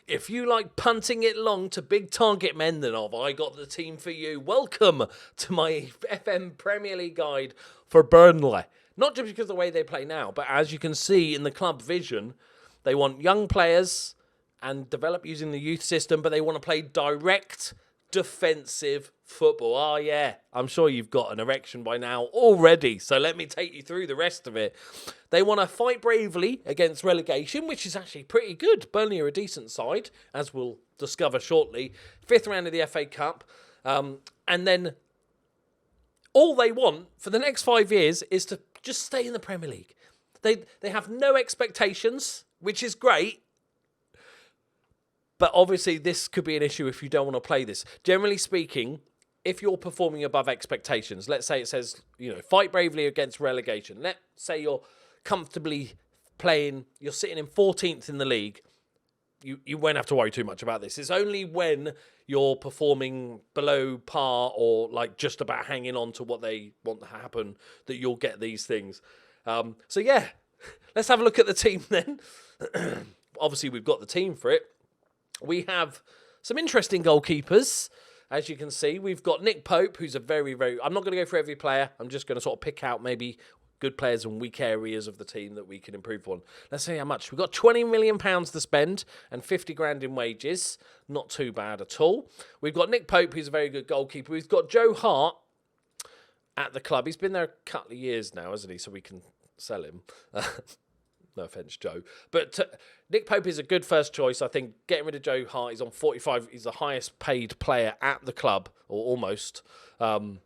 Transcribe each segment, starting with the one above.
If you like punting it long to big target men, then have I got the team for you. Welcome to my FM Premier League guide for Burnley. Not just because of the way they play now, but as you can see in the club vision, they want young players and develop using the youth system, but they want to play direct defensive football. Oh yeah, I'm sure you've got an erection by now already, so let me take you through the rest of it. They want to fight bravely against relegation, which is actually pretty good. Burnley are a decent side, as we'll discover shortly. 5th round of the FA Cup, and then all they want for the next 5 years is to just stay in the Premier League. They have no expectations, which is great. But obviously, this could be an issue if you don't want to play this. Generally speaking, if you're performing above expectations, let's say it says, fight bravely against relegation. Let's say you're comfortably playing, you're sitting in 14th in the league. You won't have to worry too much about this. It's only when you're performing below par or like just about hanging on to what they want to happen that you'll get these things. So yeah, let's have a look at the team then. Obviously, we've got the team for it. We have some interesting goalkeepers, as you can see. We've got Nick Pope, who's a very, very... I'm not going to go for every player. I'm just going to sort of pick out maybe good players and weak areas of the team that we can improve on. Let's see how much. We've got £20 million to spend and 50 grand in wages. Not too bad at all. We've got Nick Pope, who's a very good goalkeeper. We've got Joe Hart at the club. He's been there a couple of years now, hasn't he? So we can sell him. No offence, Joe. But Nick Pope is a good first choice. I think getting rid of Joe Hart, he's on 45. He's the highest paid player at the club, or almost. Might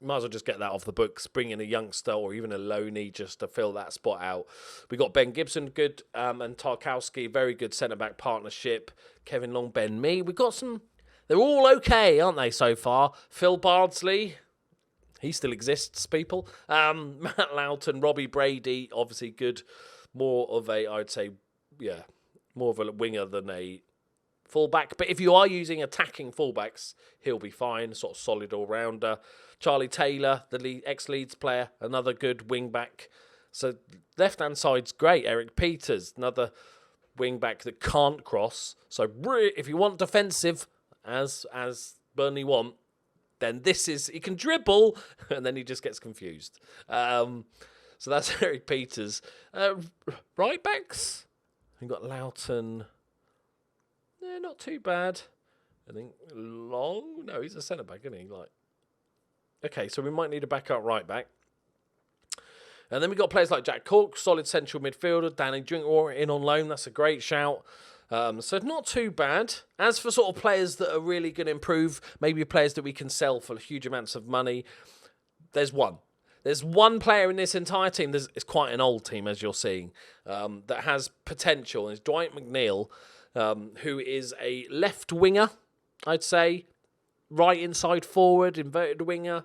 as well just get that off the books. Bring in a youngster or even a loanee just to fill that spot out. We got Ben Gibson, good, and Tarkowski, very good centre-back partnership. Kevin Long, Ben Mee. We've got some... They're all okay, aren't they, so far? Phil Bardsley... He still exists, people. Matt Loughton, Robbie Brady, obviously good. More of a, I'd say, more of a winger than a fullback. But if you are using attacking fullbacks, he'll be fine. Sort of solid all-rounder. Charlie Taylor, the ex-Leeds player, another good wing-back. So left-hand side's great. Eric Peters, another wing-back that can't cross. So if you want defensive, as Burnley want, then this is... He can dribble, and then he just gets confused. So that's Eric Peters. Right backs. We've got Loughton. Yeah, not too bad. I think Long. No, he's a centre back, isn't he? Okay, so we might need a backup right back. And then we've got players like Jack Cork, solid central midfielder. Danny Drinkwater in on loan. That's a great shout. So not too bad. As for sort of players that are really going to improve, maybe players that we can sell for huge amounts of money, there's one. There's one player in this entire team, it's quite an old team, as you're seeing, that has potential. And it's Dwight McNeil, who is a left winger, I'd say. Right inside forward, inverted winger.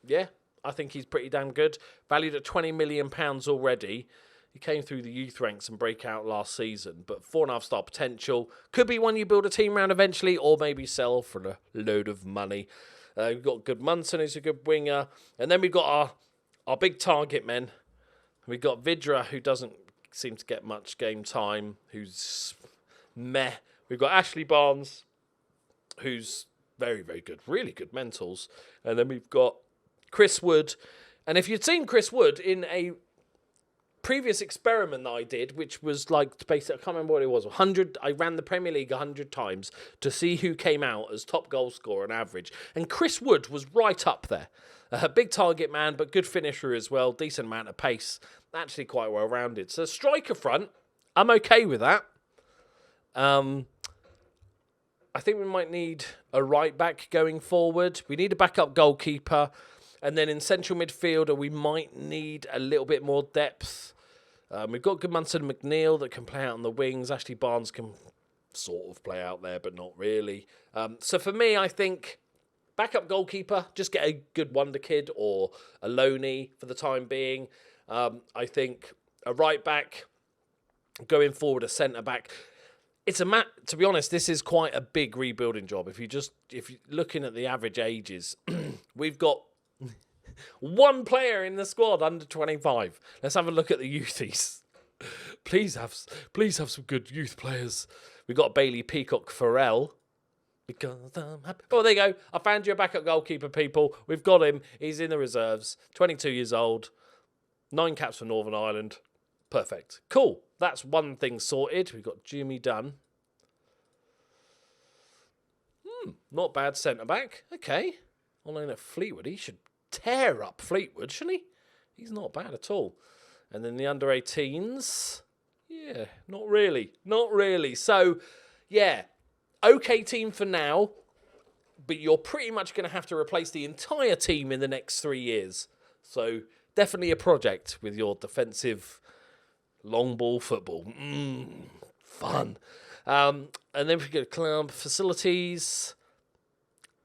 Yeah, I think he's pretty damn good. Valued at £20 million already. He came through the youth ranks and break out last season, but 4.5-star potential. Could be one you build a team around eventually, or maybe sell for a load of money. We've got Goodmunson, who's a good winger. And then we've got our big target men. We've got Vidra, who doesn't seem to get much game time, who's meh. We've got Ashley Barnes, who's very, very good, really good mentals. And then we've got Chris Wood. And if you'd seen Chris Wood in a previous experiment that I did, which was like, basically, I can't remember what it was, 100. I ran the Premier League 100 times to see who came out as top goal scorer on average. And Chris Wood was right up there. A big target man, but good finisher as well. Decent amount of pace. Actually quite well rounded. So striker front, I'm okay with that. I think we might need a right back going forward. We need a backup goalkeeper. And then in central midfielder, we might need a little bit more depth. We've got Goodmunson and McNeil that can play out on the wings. Ashley Barnes can sort of play out there, but not really. So for me, I think backup goalkeeper, just get a good wonder kid or a loanee for the time being. I think a right back, going forward, a centre back. To be honest, this is quite a big rebuilding job. If you're looking at the average ages, we've got one player in the squad under 25. Let's have a look at the youthies. Please have some good youth players. We got Bailey Peacock Farrell. Because I'm happy. Oh, there you go. I found you a backup goalkeeper, people. We've got him. He's in the reserves. 22 years old. 9 caps for Northern Ireland. Perfect. Cool. That's one thing sorted. We've got Jimmy Dunn. Not bad centre-back. Okay. On loan at Fleetwood. He should tear up Fleetwood, shouldn't he? He's not bad at all. And then the under-18s. Yeah, not really. Not really. So, yeah. Okay team for now. But you're pretty much going to have to replace the entire team in the next 3 years. So, definitely a project with your defensive long ball football. Fun. And then we get club facilities.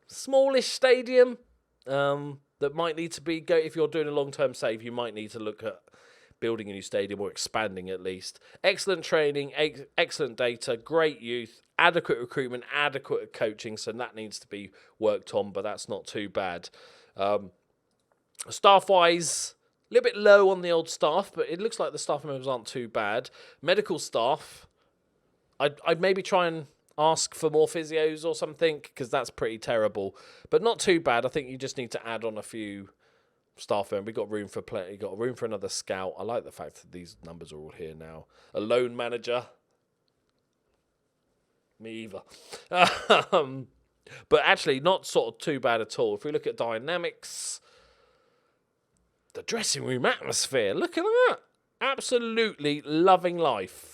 Smallish stadium that might need to be if you're doing a long-term save, you might need to look at building a new stadium or expanding at least. Excellent training, excellent data, great youth, adequate recruitment, adequate coaching, so that needs to be worked on, but that's not too bad. Staff-wise, a little bit low on the old staff, but it looks like the staff members aren't too bad. Medical staff, I'd maybe try and ask for more physios or something, because that's pretty terrible. But not too bad. I think you just need to add on a few staff members. We've got room for plenty. We've got room for another scout. I like the fact that these numbers are all here now. A loan manager. Me either. But actually, not sort of too bad at all. If we look at dynamics, the dressing room atmosphere. Look at that. Absolutely loving life.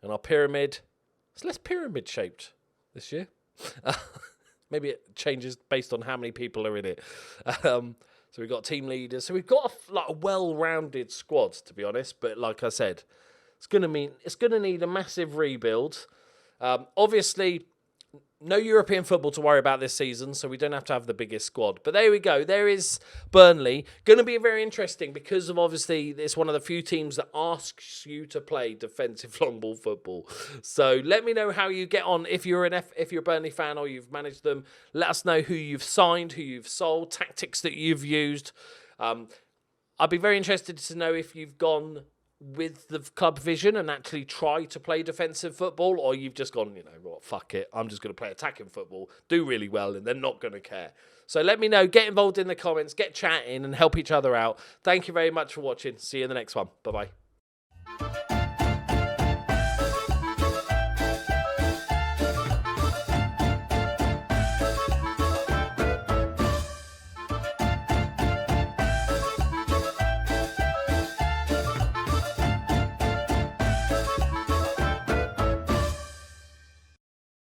And our pyramid, it's less pyramid shaped this year. Maybe it changes based on how many people are in it. So we've got team leaders. So we've got a well-rounded squad, to be honest. But like I said, it's going to need a massive rebuild. Obviously, no European football to worry about this season, so we don't have to have the biggest squad. But there we go. There is Burnley. Going to be very interesting because of obviously it's one of the few teams that asks you to play defensive long ball football. So let me know how you get on if you're a Burnley fan or you've managed them. Let us know who you've signed, who you've sold, tactics that you've used. I'd be very interested to know if you've gone with the club vision and actually try to play defensive football, or you've just gone, what, fuck it, I'm just going to play attacking football, do really well, and they're not going to care. So let me know, get involved in the comments, get chatting and help each other out. Thank you very much for watching. See you in the next one. Bye-bye.